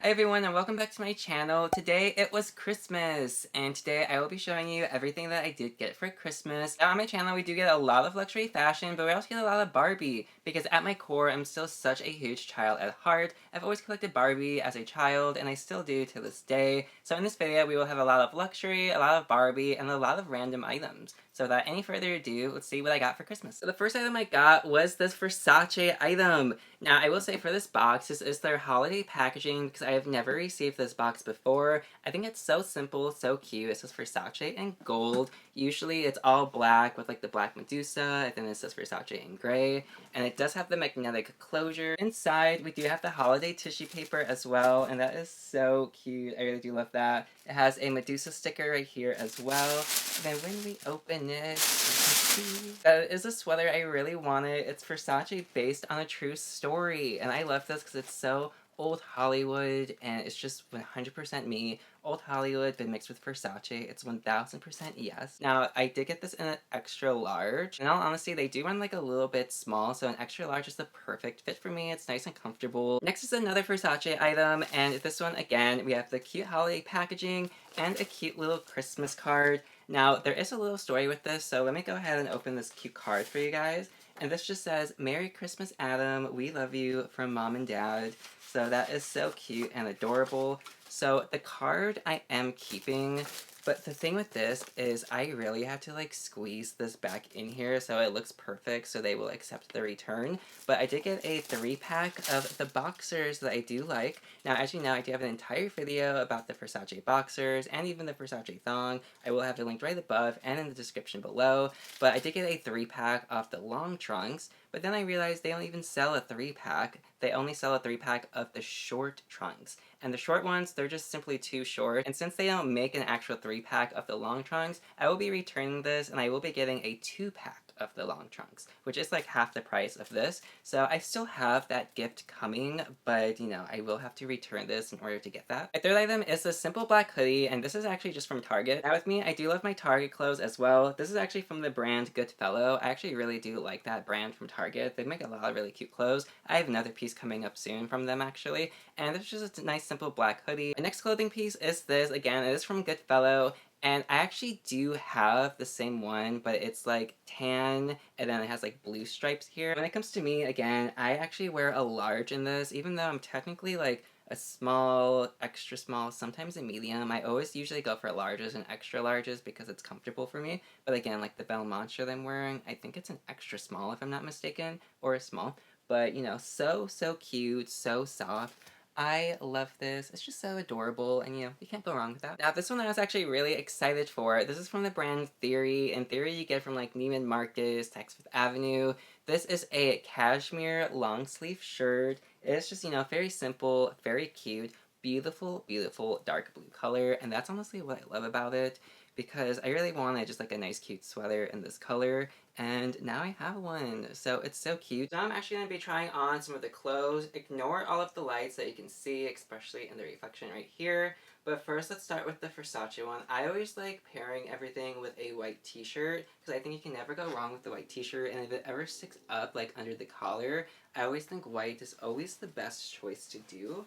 Hi everyone and welcome back to my channel. Today it was Christmas and today I will be showing you everything that I did get for Christmas. Now on my channel we do get a lot of luxury fashion, but we also get a lot of Barbie because at my core I'm still such a huge child at heart. I've always collected Barbie as a child and I still do to this day. So in this video we will have a lot of luxury, a lot of Barbie, and a lot of random items. So without any further ado, let's see what I got for Christmas. So the first item I got was this Versace item. Now I will say for this box, this is their holiday packaging because I have never received this box before. I think it's so simple, so cute. It says Versace in gold. Usually it's all black with like the black Medusa, and then it says Versace in gray. And it does have the magnetic closure. Inside, we do have the holiday tissue paper as well, and that is so cute. I really do love that. It has a Medusa sticker right here as well. And then when we open it, you can see that is a sweater I really wanted. It's Versace based on a true story, and I love this because it's so old Hollywood, and it's just 100% me. Old Hollywood, but mixed with Versace. It's 1000% yes. Now, I did get this in an extra large. In all honesty, they do run like a little bit small, so an extra large is the perfect fit for me. It's nice and comfortable. Next is another Versace item, and this one, again, we have the cute holiday packaging and a cute little Christmas card. Now, there is a little story with this, so let me go ahead and open this cute card for you guys. And this just says, "Merry Christmas, Adam. We love you from Mom and Dad." So that is so cute and adorable. So the card I am keeping, but the thing with this is I really have to like squeeze this back in here so it looks perfect so they will accept the return. But I did get a 3-pack of the boxers that I do like. Now as you know, I do have an entire video about the Versace boxers and even the Versace thong. I will have it linked right above and in the description below. But I did get a 3-pack of the long trunks. But then I realized they don't even sell a 3-pack. They only sell a 3-pack of the short trunks. And the short ones, they're just simply too short. And since they don't make an actual 3-pack of the long trunks, I will be returning this and I will be getting a 2-pack of the long trunks, which is like half the price of this. So I still have that gift coming, but you know, I will have to return this in order to get that. My third item is this simple black hoodie, and this is actually just from Target. Now with me, I do love my Target clothes as well. This is actually from the brand Goodfellow. I actually really do like that brand from Target. They make a lot of really cute clothes. I have another piece coming up soon from them actually, and this is just a nice simple black hoodie. My next clothing piece is this. Again, it is from Goodfellow. And I actually do have the same one, but it's like tan, and then it has like blue stripes here. When it comes to me, again, I actually wear a large in this, even though I'm technically like a small, extra small, sometimes a medium. I always usually go for larges and extra larges because it's comfortable for me. But again, like the Belmonte that I'm wearing, I think it's an extra small if I'm not mistaken, or a small. But you know, so cute, so soft. I love this. It's just so adorable, and you know, you can't go wrong with that. Now, this one I was actually really excited for. This is from the brand Theory, and Theory you get from like Neiman Marcus, Saks Fifth Avenue. This is a cashmere long sleeve shirt. It's just, you know, very simple, very cute, beautiful, beautiful dark blue color, and that's honestly what I love about it, because I really wanted just like a nice cute sweater in this color, and now I have one, so it's so cute. Now I'm actually going to be trying on some of the clothes. Ignore all of the lights that you can see, especially in the reflection right here. But first, let's start with the Versace one. I always like pairing everything with a white t-shirt, because I think you can never go wrong with the white t-shirt, and if it ever sticks up like under the collar, I always think white is always the best choice to do.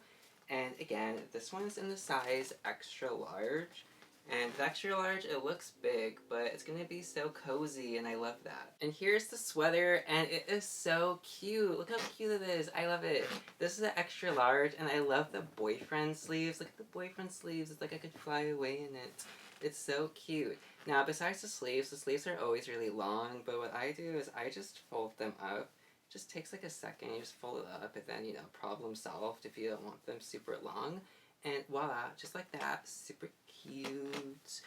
And again, this one is in the size extra large. And the extra large, it looks big, but it's gonna be so cozy, and I love that. And here's the sweater, and it is so cute. Look how cute it is. I love it. This is the extra large, and I love the boyfriend sleeves. Look at the boyfriend sleeves. It's like I could fly away in it. It's so cute. Now, besides the sleeves are always really long, but what I do is I just fold them up. It just takes like a second. You just fold it up, and then, you know, problem solved if you don't want them super long. And voila, just like that, super cute.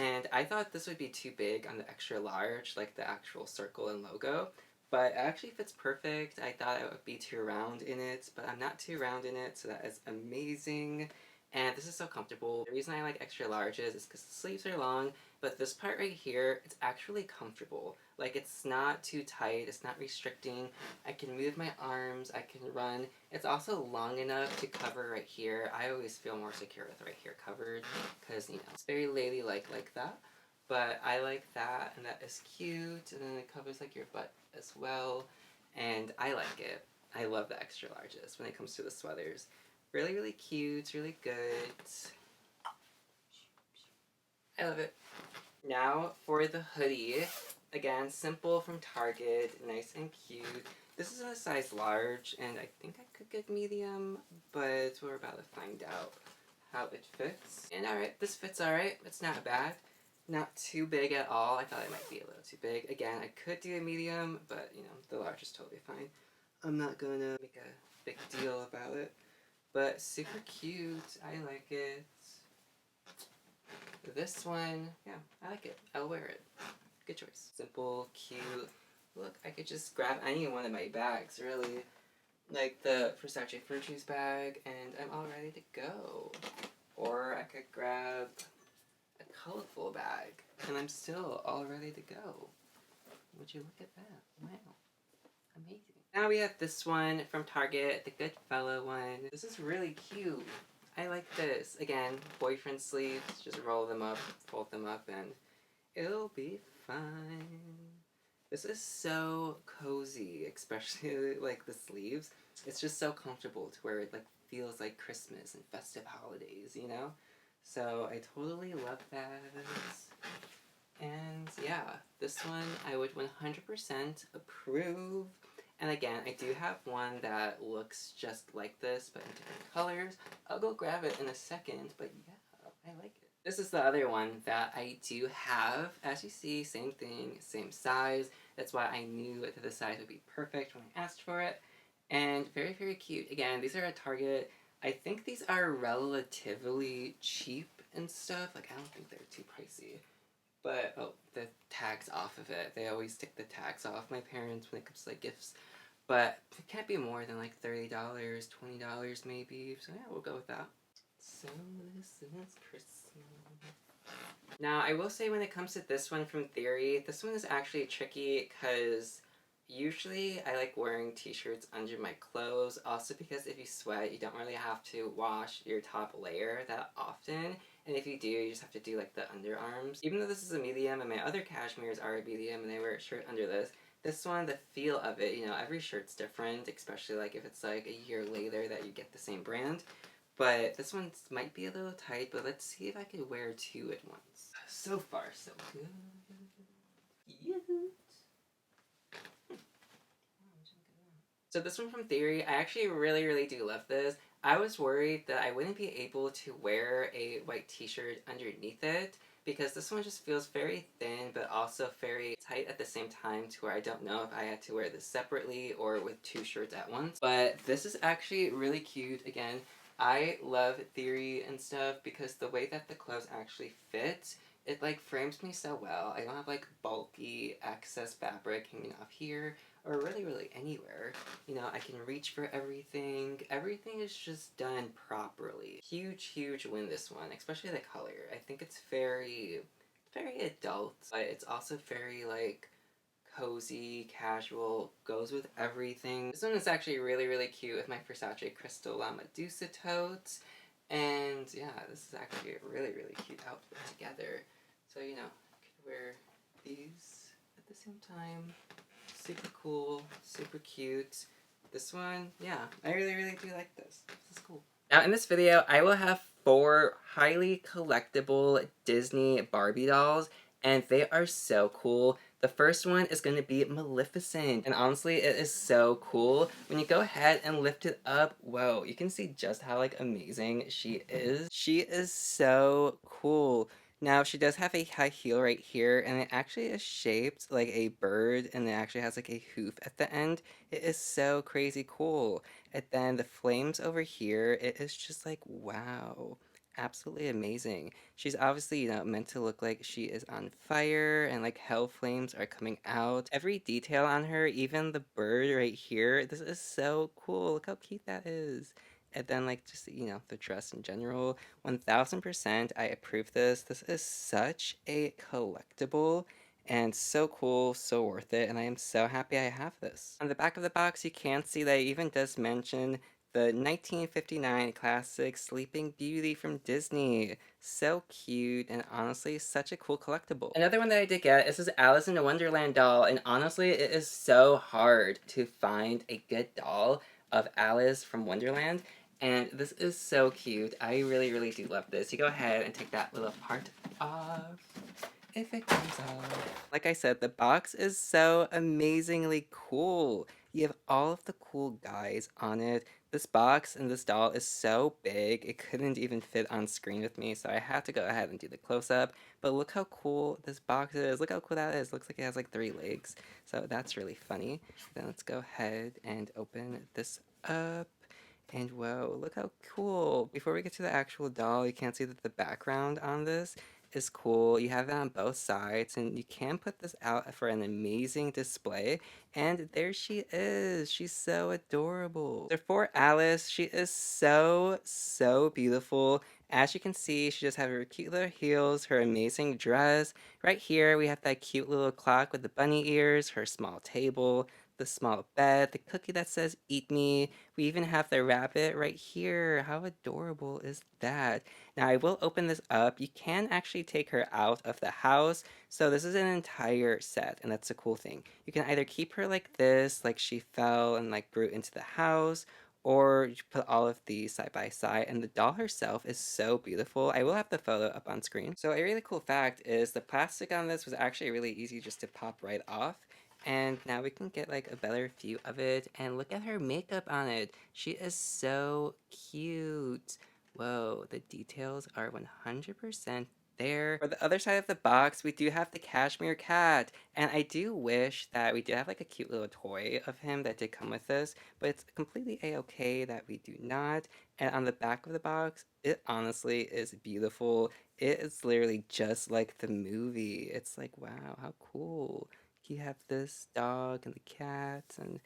And I thought this would be too big on the extra large, like the actual circle and logo, but it actually fits perfect. I thought I would be too round in it, but I'm not too round in it, so that is amazing. And this is so comfortable. The reason I like extra larges is because the sleeves are long, but this part right here, it's actually comfortable. Like, it's not too tight, it's not restricting. I can move my arms, I can run. It's also long enough to cover right here. I always feel more secure with right here covered, because, you know, it's very ladylike like that. But I like that, and that is cute, and then it covers like your butt as well, and I like it. I love the extra larges when it comes to the sweaters. Really, really cute, really good. I love it. Now for the hoodie. Again, simple from Target, nice and cute. This is in a size large, and I think I could get medium, but we're about to find out how it fits. And alright, this fits alright. It's not bad. Not too big at all. I thought it might be a little too big. Again, I could do a medium, but you know, the large is totally fine. I'm not gonna make a big deal about it. But super cute. I like it. This one, yeah, I like it. I'll wear it. Good choice. Simple, cute. Look, I could just grab any one of my bags, really. Like the Versace Crystal bag, and I'm all ready to go. Or I could grab a colorful bag, and I'm still all ready to go. Would you look at that? Wow. Amazing. Now we have this one from Target, the Goodfellow one. This is really cute. I like this. Again, boyfriend sleeves. Just roll them up, fold them up, and it'll be fine. This is so cozy, especially like the sleeves. It's just so comfortable to where it like feels like Christmas and festive holidays, you know? So I totally love that. And yeah, this one I would 100% approve. And again, I do have one that looks just like this, but in different colors. I'll go grab it in a second, but yeah, I like it. This is the other one that I do have. As you see, same thing, same size. That's why I knew that the size would be perfect when I asked for it. And very, very cute. Again, these are at Target. I think these are relatively cheap and stuff. Like, I don't think they're too pricey. But, oh, the tag's off of it. They always take the tags off, my parents, when it comes to, like, gifts. But it can't be more than, like, $30, $20 maybe. So, yeah, we'll go with that. So, this is Christmas. Now, I will say when it comes to this one from Theory, this one is actually tricky because usually I like wearing t-shirts under my clothes. Also because if you sweat, you don't really have to wash your top layer that often. And if you do, you just have to do like the underarms. Even though this is a medium and my other cashmeres are a medium and I wear a shirt under this one, the feel of it, you know, every shirt's different, especially like if it's like a year later that you get the same brand. But this one might be a little tight, but let's see if I could wear two at once. So far, so good. Cute. So this one from Theory, I actually really, really do love this. I was worried that I wouldn't be able to wear a white t-shirt underneath it because this one just feels very thin but also very tight at the same time to where I don't know if I had to wear this separately or with two shirts at once. But this is actually really cute. Again, I love Theory and stuff because the way that the clothes actually fit, it like frames me so well. I don't have like bulky excess fabric hanging off here or really anywhere. You know, I can reach for everything. Everything is just done properly. Huge win this one, especially the color. I think it's very adult, but it's also very like cozy, casual, goes with everything. This one is actually really cute with my Versace Crystal Medusa tote. And yeah, this is actually a really cute outfit together. So, you know, I could wear these at the same time. Super cool, super cute. This one, yeah, I really do like this. This is cool. Now in this video, I will have 4 highly collectible Disney Barbie dolls, and they are so cool. The first one is going to be Maleficent, and honestly, it is so cool. When you go ahead and lift it up, whoa, you can see just how, like, amazing she is. She is so cool. Now, she does have a high heel right here, and it actually is shaped like a bird, and it actually has, like, a hoof at the end. It is so crazy cool. And then the flames over here, it is just like, wow. Absolutely amazing. She's obviously, you know, meant to look like she is on fire and like hell flames are coming out. Every detail on her, even the bird right here, this is so cool. Look how cute that is. And then like just, you know, the dress in general, 1000% I approve this. This is such a collectible and so cool, so worth it, and I am so happy I have this. On the back of the box, you can see that it even does mention the 1959 classic Sleeping Beauty from Disney. So cute, and honestly, such a cool collectible. Another one that I did get is this Alice in Wonderland doll, and honestly, it is so hard to find a good doll of Alice from Wonderland. And this is so cute. I really, really do love this. You go ahead and take that little part off if it comes off. Like I said, the box is so amazingly cool. You have all of the cool guys on it. This box and this doll is so big, it couldn't even fit on screen with me, so I had to go ahead and do the close-up. But look how cool this box is. Look how cool that is. Looks like it has like 3 legs. So that's really funny. Then let's go ahead and open this up. And whoa, look how cool. Before we get to the actual doll, you can see that the background on this is cool. You have it on both sides, and you can put this out for an amazing display. And there she is. She's so adorable. So for Alice, she is so, so beautiful. As you can see, she just has her cute little heels, her amazing dress. Right here, we have that cute little clock with the bunny ears, her small table, the small bed, the cookie that says "Eat me." We even have the rabbit right here. How adorable is that? Now I will open this up. You can actually take her out of the house. So this is an entire set, and that's a cool thing. You can either keep her like this, like she fell and like grew into the house, or you put all of these side by side, and the doll herself is so beautiful. I will have the photo up on screen. So a really cool fact is the plastic on this was actually really easy just to pop right off. And now we can get like a better view of it, and look at her makeup on it. She is so cute. Whoa, the details are 100% there. For the other side of the box, we do have the Cashmere cat, and I do wish that we did have like a cute little toy of him that did come with us, but it's completely a-okay that we do not. And on the back of the box, it honestly is beautiful. It is literally just like the movie. It's like, wow, how cool. You have this dog and the cat, and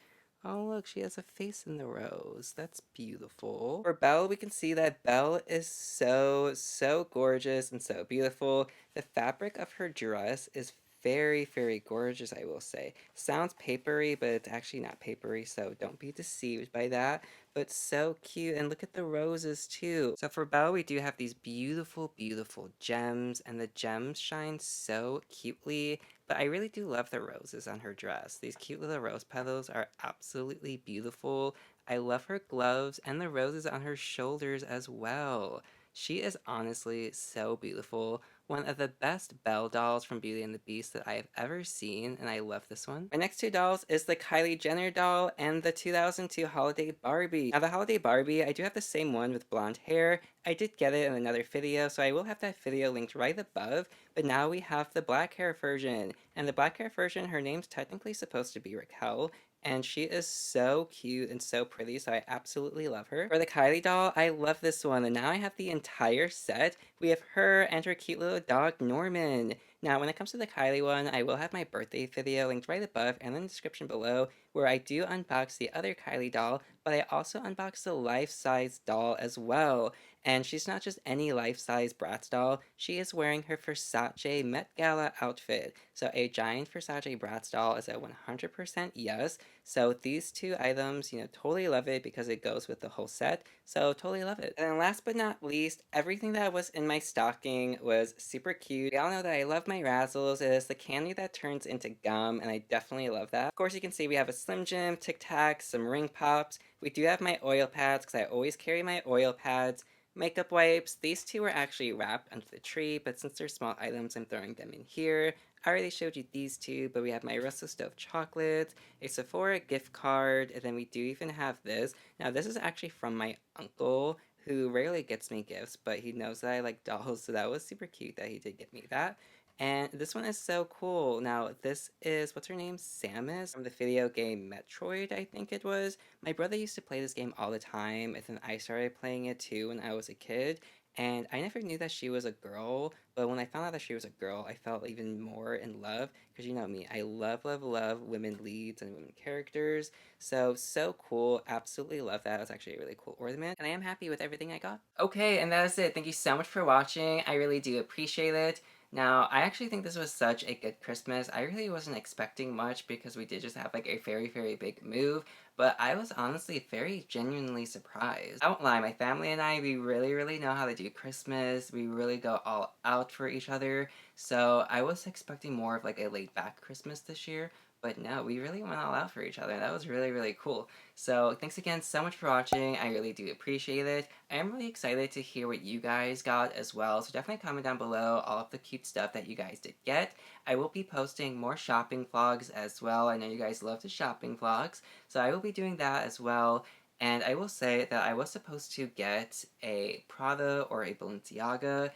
oh look, she has a face in the rose. That's beautiful. For Belle, we can see that Belle is so, so gorgeous and so beautiful. The fabric of her dress is very, very gorgeous, I will say. Sounds papery, but it's actually not papery, so don't be deceived by that. But so cute, and look at the roses too. So for Belle, we do have these beautiful, beautiful gems, and the gems shine so cutely. But I really do love the roses on her dress. These cute little rose petals are absolutely beautiful. I love her gloves and the roses on her shoulders as well. She is honestly so beautiful. One of the best Belle dolls from Beauty and the Beast that I have ever seen, and I love this one. My next two dolls is the Kylie Jenner doll and the 2002 Holiday Barbie. Now the Holiday Barbie, I do have the same one with blonde hair. I did get it in another video, so I will have that video linked right above, but now we have the black hair version. And the black hair version, her name's technically supposed to be Raquel, and she is so cute and so pretty, so I absolutely love her. For the Kylie doll, I love this one, and now I have the entire set. We have her and her cute little dog, Norman. Now, when it comes to the Kylie one, I will have my birthday video linked right above and in the description below, where I do unbox the other Kylie doll, but I also unbox the life-size doll as well. And she's not just any life-size Bratz doll, she is wearing her Versace Met Gala outfit. So a giant Versace Bratz doll is a 100% yes. So these two items, totally love it because it goes with the whole set. So totally love it. And then last but not least, everything that was in my stocking was super cute. Y'all know that I love my Razzles. It is the candy that turns into gum, and I definitely love that. Of course, you can see we have a Slim Jim, TIk Tok, some ring pops. We do have my oil pads because I always carry my oil pads. Makeup wipes. These two were actually wrapped under the tree, but since they're small items, I'm throwing them in here. I already showed you these two, but we have my Russell Stove chocolates, a Sephora gift card, and then we do even have this. Now, this is actually from my uncle, who rarely gets me gifts, but he knows that I like dolls, so that was super cute that he did get me that. And this one is so cool. Now, this is, what's her name? Samus from the video game Metroid, I think it was. My brother used to play this game all the time, and then I started playing it too when I was a kid. And I never knew that she was a girl, but when I found out that she was a girl, I felt even more in love, because you know me, I love, love, love women leads and women characters. So, so cool. Absolutely love that. It was actually a really cool ornament, and I am happy with everything I got. Okay, and that is it. Thank you so much for watching. I really do appreciate it. Now, I actually think this was such a good Christmas. I really wasn't expecting much because we did just have like a very, very big move, but I was honestly very genuinely surprised. I won't lie, my family and I, we really, really know how to do Christmas. We really go all out for each other, so I was expecting more of like a laid back Christmas this year, But no, we really went all out for each other. That was really, really cool. So thanks again so much for watching. I really do appreciate it. I am really excited to hear what you guys got as well. So definitely comment down below all of the cute stuff that you guys did get. I will be posting more shopping vlogs as well. I know you guys love the shopping vlogs. So I will be doing that as well. And I will say that I was supposed to get a Prada or a Balenciaga,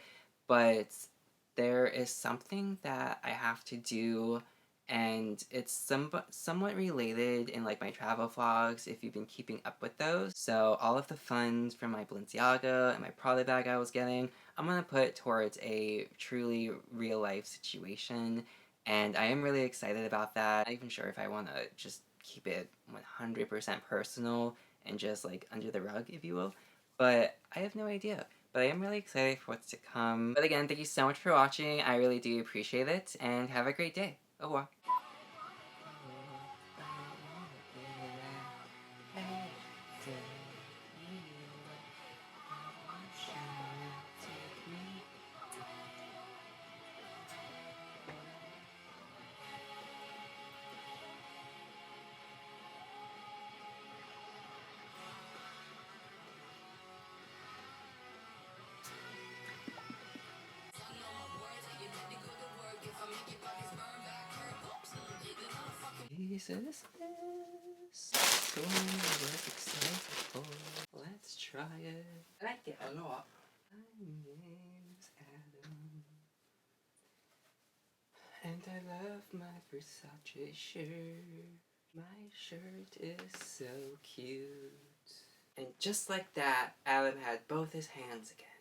but there is something that I have to do, and it's somewhat related in like my travel vlogs if you've been keeping up with those. So all of the funds from my Balenciaga and my Prada bag I was getting, I'm gonna put towards a truly real life situation, and I am really excited about that. I'm not even sure if I want to just keep it 100% personal and just like under the rug, if you will, but I have no idea. But I am really excited for what's to come. But again, thank you so much for watching. I really do appreciate it, and have a great day. Au revoir. Jesus is so worth excited for. Let's try it. I like it a lot. My name's Adam, and I love my Versace shirt. My shirt is so cute. And just like that, Adam had both his hands again.